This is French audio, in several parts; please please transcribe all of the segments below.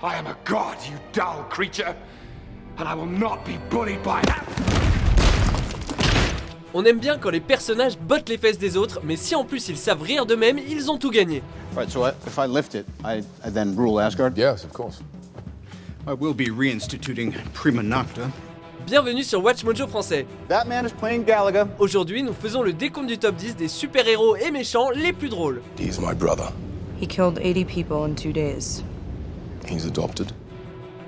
I am a god, you dull creature, and I will not be bullied by that. On aime bien quand les personnages bottent les fesses des autres, mais si en plus ils savent rire d'eux-mêmes, ils ont tout gagné. Right, so if I lift it, I then rule Asgard? Yes, of course. I will be reinstituting Prima Nocta. Bienvenue sur Watch Mojo français. Batman is playing Galaga. Aujourd'hui, nous faisons le décompte du top 10 des super-héros et méchants les plus drôles. He's my brother. He killed 80 people in 2 days. He's adopted.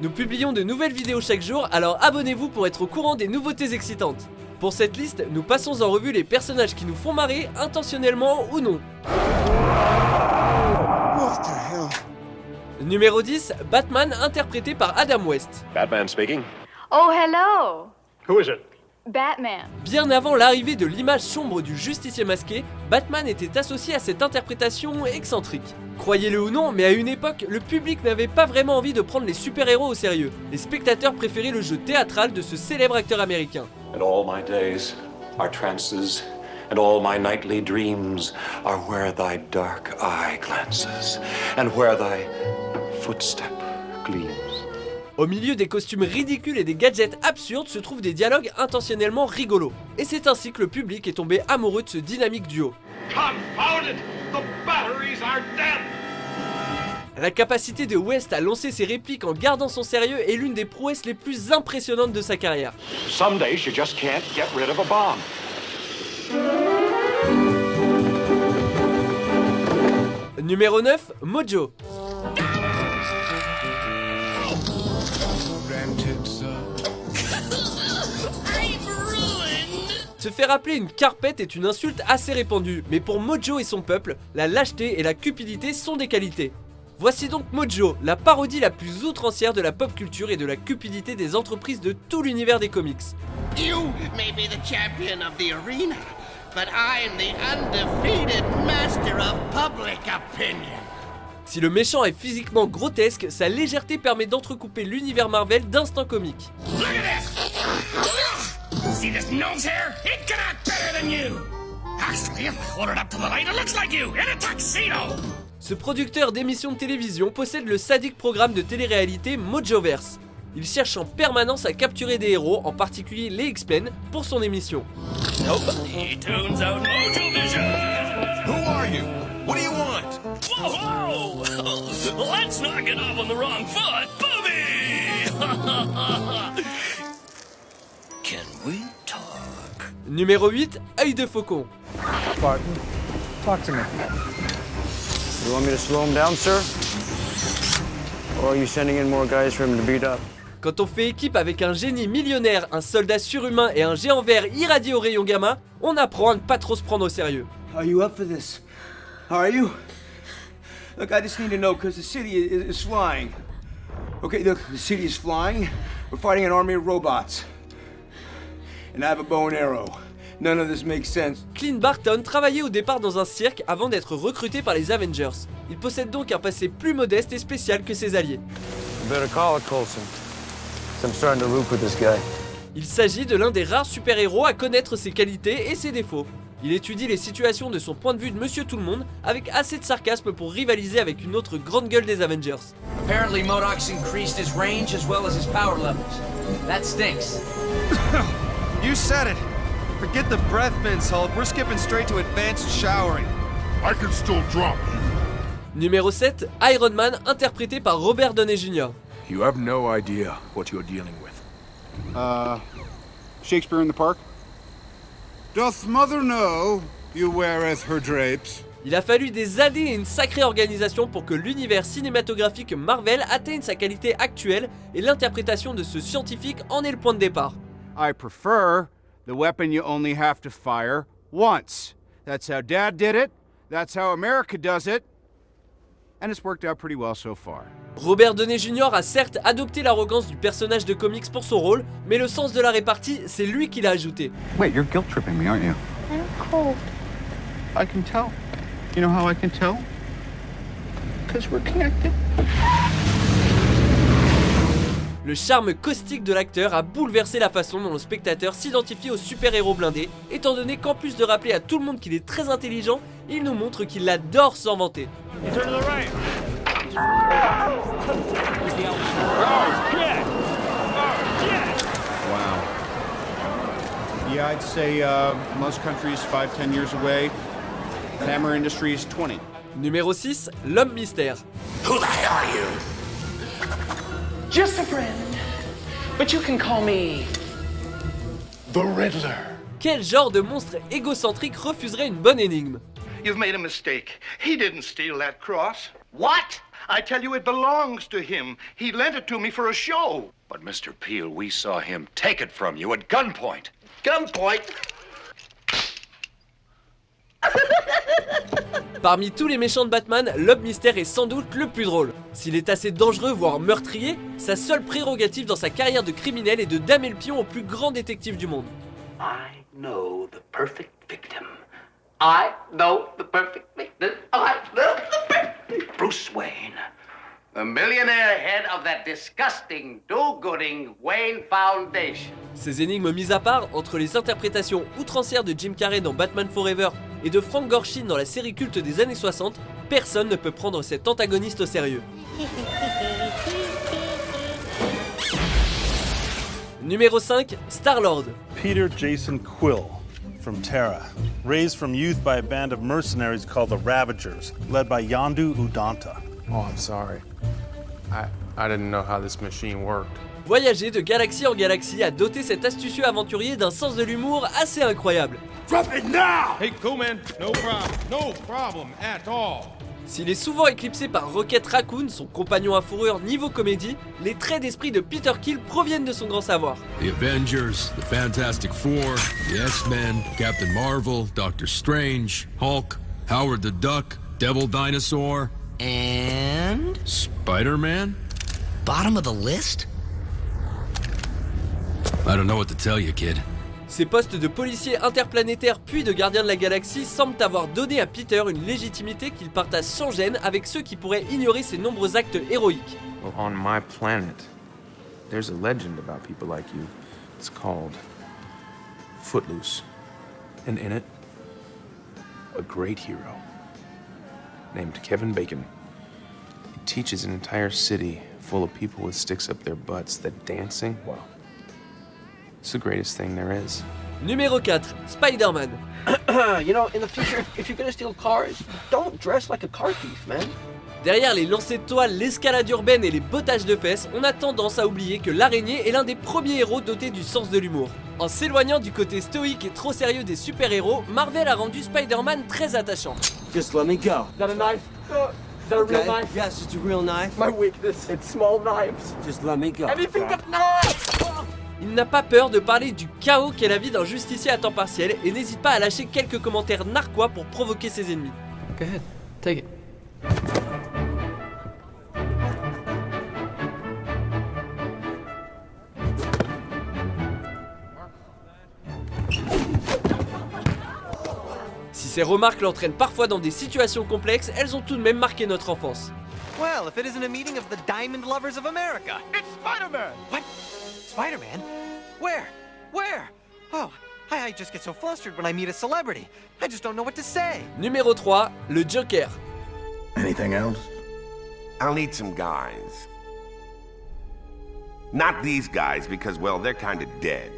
Nous publions de nouvelles vidéos chaque jour, alors abonnez-vous pour être au courant des nouveautés excitantes. Pour cette liste, nous passons en revue les personnages qui nous font marrer, intentionnellement ou non. What the hell? Numéro 10, Batman interprété par Adam West. Batman speaking. Oh, hello! Who is it? Batman. Bien avant l'arrivée de l'image sombre du justicier masqué, Batman était associé à cette interprétation excentrique. Croyez-le ou non, mais à une époque, le public n'avait pas vraiment envie de prendre les super-héros au sérieux. Les spectateurs préféraient le jeu théâtral de ce célèbre acteur américain. And all my days are trances, and all my nightly dreams are where thy dark eye glances, and where thy footstep gleams. Au milieu des costumes ridicules et des gadgets absurdes se trouvent des dialogues intentionnellement rigolos. Et c'est ainsi que le public est tombé amoureux de ce dynamique duo. Confound it! The batteries are dead! La capacité de West à lancer ses répliques en gardant son sérieux est l'une des prouesses les plus impressionnantes de sa carrière. Some days you just can't get rid of a bomb. Numéro 9, Mojo. Se faire appeler une carpette est une insulte assez répandue, mais pour Mojo et son peuple, la lâcheté et la cupidité sont des qualités. Voici donc Mojo, la parodie la plus outrancière de la pop culture et de la cupidité des entreprises de tout l'univers des comics. You may be the champion of the arena, but I'm the undefeated master of public opinion. Si le méchant est physiquement grotesque, sa légèreté permet d'entrecouper l'univers Marvel d'instants comiques. Look at this! See this nose hair? It can act better than you! Actually, if I hold it up to the light, it looks like you in a tuxedo! Ce producteur d'émissions de télévision possède le sadique programme de télé-réalité Mojoverse. Il cherche en permanence à capturer des héros, en particulier les X-Men, pour son émission. He tunes out Mojovision! Who are you? What do you want? Whoa, whoa! Let's not get off on the wrong foot, Booby! Can we talk? Numéro 8, Œil de Faucon. Barton, talk to me. You want me to slow him down, sir? Or are you sending in more guys for him to beat up? Quand on fait équipe avec un génie millionnaire, un soldat surhumain et un géant vert irradié au rayon gamma, on apprend à ne pas trop se prendre au sérieux. Are you up for this? Are you? Look, I just need to know because the city is flying. Okay, look, the city is flying. We're fighting an army of robots. And I have a bow and arrow. None of this makes sense. Clint Barton travaillait au départ dans un cirque avant d'être recruté par les Avengers. Il possède donc un passé plus modeste et spécial que ses alliés. Better call it, Coulson. I'm starting to root for this guy. Il s'agit de l'un des rares super-héros à connaître ses qualités et ses défauts. Il étudie les situations de son point de vue de Monsieur Tout-le-Monde avec assez de sarcasme pour rivaliser avec une autre grande gueule des Avengers. Apparently MODOK's increased his range as well as his power levels. That stinks. You said it. Forget the breath mints, Hulk. We're skipping straight to advanced showering. I can still drop you. Numéro 7, Iron Man, interprété par Robert Downey Jr. You have no idea what you're dealing with. Shakespeare in the Park? Doth mother know you weareth her drapes? Il a fallu des années et une sacrée organisation pour que l'univers cinématographique Marvel atteigne sa qualité actuelle et l'interprétation de ce scientifique en est le point de départ. I prefer the weapon you only have to fire once. That's how Dad did it. That's how America does it. And it's worked out pretty well so far. Robert Downey Jr. a certes adopté l'arrogance du personnage de comics pour son rôle, mais le sens de la répartie, c'est lui qui l'a ajouté. Wait, you're guilt tripping me, aren't you? I'm cold. I can tell. You know how I can tell? Because we're connected. Le charme caustique de l'acteur a bouleversé la façon dont le spectateur s'identifie au super-héros blindé, étant donné qu'en plus de rappeler à tout le monde qu'il est très intelligent, il nous montre qu'il adore s'en vanter. I'd say most countries 5-10 years away. Hammer Industries 20. Numéro 6, l'homme mystère. Who the hell are you? Just a friend. But you can call me The Riddler. Quel genre de monstre égocentrique refuserait une bonne énigme? You've made a mistake. He didn't steal that cross. What? I tell you, it belongs to him. He lent it to me for a show. But Mr. Peel, we saw him take it from you at gunpoint. Gunpoint? Parmi tous les méchants de Batman, l'homme mystère est sans doute le plus drôle. S'il est assez dangereux, voire meurtrier, sa seule prérogative dans sa carrière de criminel est de damer le pion au plus grand détective du monde. I know the perfect victim. I know the perfect victim. I know the perfect... Bruce Wayne. The millionaire head of that disgusting, do-gooding Wayne Foundation. Ces énigmes mises à part, entre les interprétations outrancières de Jim Carrey dans Batman Forever et de Frank Gorshin dans la série culte des années 60, personne ne peut prendre cet antagoniste au sérieux. Numéro 5, Star-Lord. Peter Jason Quill, from Terra. Raised from youth by a band of mercenaries called the Ravagers, led by Yondu Udonta. Oh, I'm sorry. I didn't know how this machine worked. Voyager de galaxie en galaxie a doté cet astucieux aventurier d'un sens de l'humour assez incroyable. Drop it now! Hey, cool man. No problem at all. S'il est souvent éclipsé par Rocket Raccoon, son compagnon à fourrure niveau comédie, les traits d'esprit de Peter Quill proviennent de son grand savoir. The Avengers, the Fantastic Four, the X-Men, Captain Marvel, Doctor Strange, Hulk, Howard the Duck, Devil Dinosaur, And? Spider-Man? Bottom of the list? I don't know what to tell you, kid. Ces postes de policier interplanétaire puis de gardien de la galaxie semblent avoir donné à Peter une légitimité qu'il partage sans gêne avec ceux qui pourraient ignorer ses nombreux actes héroïques. Well, on my planet, there's a legend about people like you. It's called Footloose. And in it, a great hero named Kevin Bacon. He teaches an entire city full of people with sticks up their butts that dancing, wow, it's the greatest thing there is. Numéro 4, Spider-Man. You know, in the future, if you're gonna steal cars, don't dress like a car thief, man. Derrière les lancers de toile, l'escalade urbaine et les bottages de fesses, on a tendance à oublier que l'araignée est l'un des premiers héros dotés du sens de l'humour. En s'éloignant du côté stoïque et trop sérieux des super-héros, Marvel a rendu Spider-Man très attachant. Just let me go. Is that a knife? Is that a real knife? Yes, it's a real knife. My weakness, it's small knives. Just let me go. Anything but knives! Il n'a pas peur de parler du chaos qu'est la vie d'un justicier à temps partiel et n'hésite pas à lâcher quelques commentaires narquois pour provoquer ses ennemis. Go ahead, take it. Si ces remarques l'entraînent parfois dans des situations complexes, elles ont tout de même marqué notre enfance. Well, if it isn't a meeting of the Diamond Lovers of America. It's Spider-Man! What? Spider-Man? Where? Where? Oh, I just get so flustered when I meet a celebrity. I just don't know what to say. Numéro 3, le Joker. Anything else? I'll need some guys. Not these guys, because, well, they're kind of dead.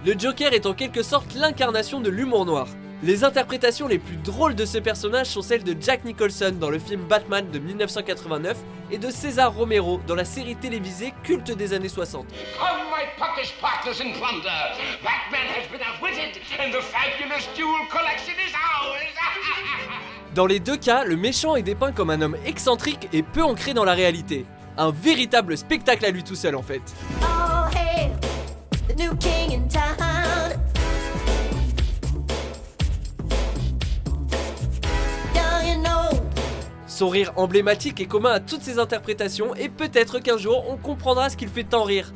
Le Joker est en quelque sorte l'incarnation de l'humour noir. Les interprétations les plus drôles de ce personnage sont celles de Jack Nicholson dans le film Batman de 1989 et de César Romero dans la série télévisée culte des années 60. Come, my puckish partners in plunder! Batman has been outwitted, and the fabulous jewel collection is ours! Dans les deux cas, le méchant est dépeint comme un homme excentrique et peu ancré dans la réalité. Un véritable spectacle à lui tout seul en fait. Oh, hey, the new king in town. Son rire emblématique est commun à toutes ses interprétations et peut-être qu'un jour on comprendra ce qu'il fait tant rire.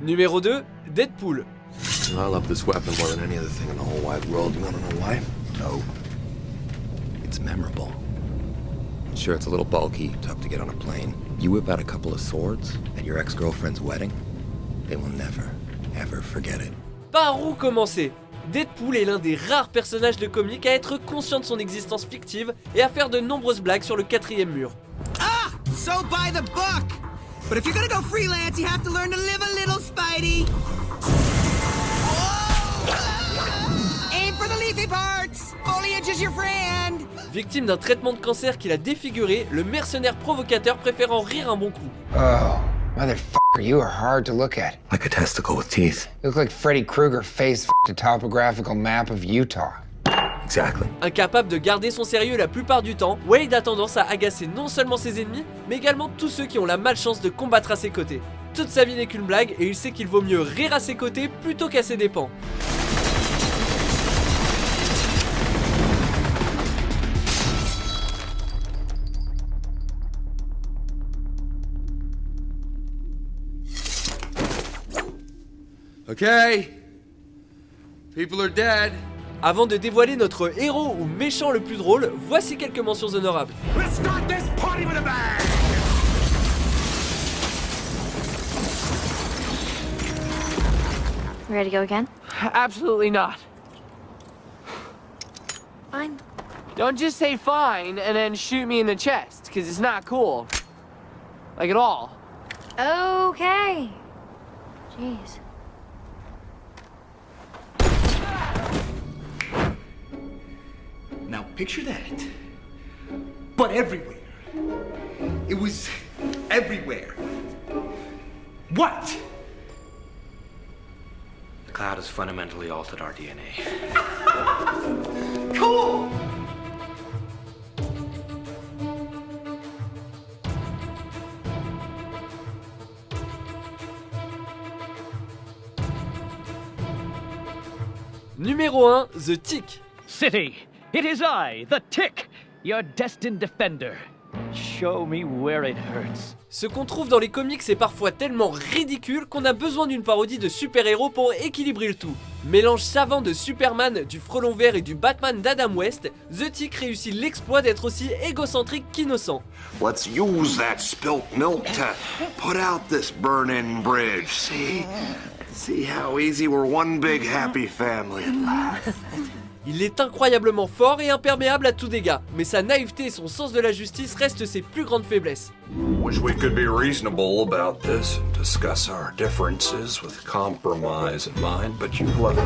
Numéro 2, Deadpool. I love this weapon more than any other thing in the whole wide world. You wanna know why? No. It's memorable. Sure, it's a little bulky, tough to get on a plane. You whip out a couple of swords at your ex-girlfriend's wedding, they will never, ever forget it. Par où commencer? Deadpool est l'un des rares personnages de comics à être conscient de son existence fictive et à faire de nombreuses blagues sur le 4e mur. Ah! So by the book! But if you're gonna go freelance, you have to learn to live a little, Spidey! Aim for the leafy parts! Foliage is your friend! Victime d'un traitement de cancer qui l'a défiguré, le mercenaire provocateur préfère en rire un bon coup. Oh, motherfucker, you are hard to look at. Like a testicle with teeth. You look like Freddy Krueger face-f***ed a topographical map of Utah. Exactly. Incapable de garder son sérieux la plupart du temps, Wade a tendance à agacer non seulement ses ennemis, mais également tous ceux qui ont la malchance de combattre à ses côtés. Toute sa vie n'est qu'une blague et il sait qu'il vaut mieux rire à ses côtés plutôt qu'à ses dépens. Okay. People are dead. Avant de dévoiler notre héros ou méchant le plus drôle, voici quelques mentions honorables. Let's start this party with a bang! Ready to go again? Absolutely not. Fine. Don't just say fine and then shoot me in the chest, because it's not cool. Like at all. Okay. Jeez. Now picture that. But everywhere. It was everywhere. What? The cloud has fundamentally altered our DNA. Cool! Numéro 1, The Tick. City, it is I, the Tick, your destined defender. Show me where it hurts. Ce qu'on trouve dans les comics est parfois tellement ridicule qu'on a besoin d'une parodie de super-héros pour équilibrer le tout. Mélange savant de Superman, du Frelon Vert et du Batman d'Adam West, The Tick réussit l'exploit d'être aussi égocentrique qu'innocent. Let's use that spilt milk to put out this burning bridge. See how easy we're one big happy family at last. Il est incroyablement fort et imperméable à tout dégât, mais sa naïveté et son sens de la justice restent ses plus grandes faiblesses. Wish we could be reasonable about this, discuss our differences with compromise in mind, but you've left.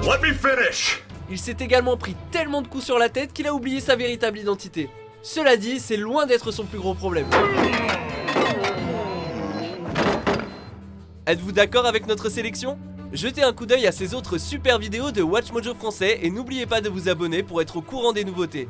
Let me finish! Il s'est également pris tellement de coups sur la tête qu'il a oublié sa véritable identité. Cela dit, c'est loin d'être son plus gros problème. Êtes-vous d'accord avec notre sélection ? Jetez un coup d'œil à ces autres super vidéos de WatchMojo français et n'oubliez pas de vous abonner pour être au courant des nouveautés.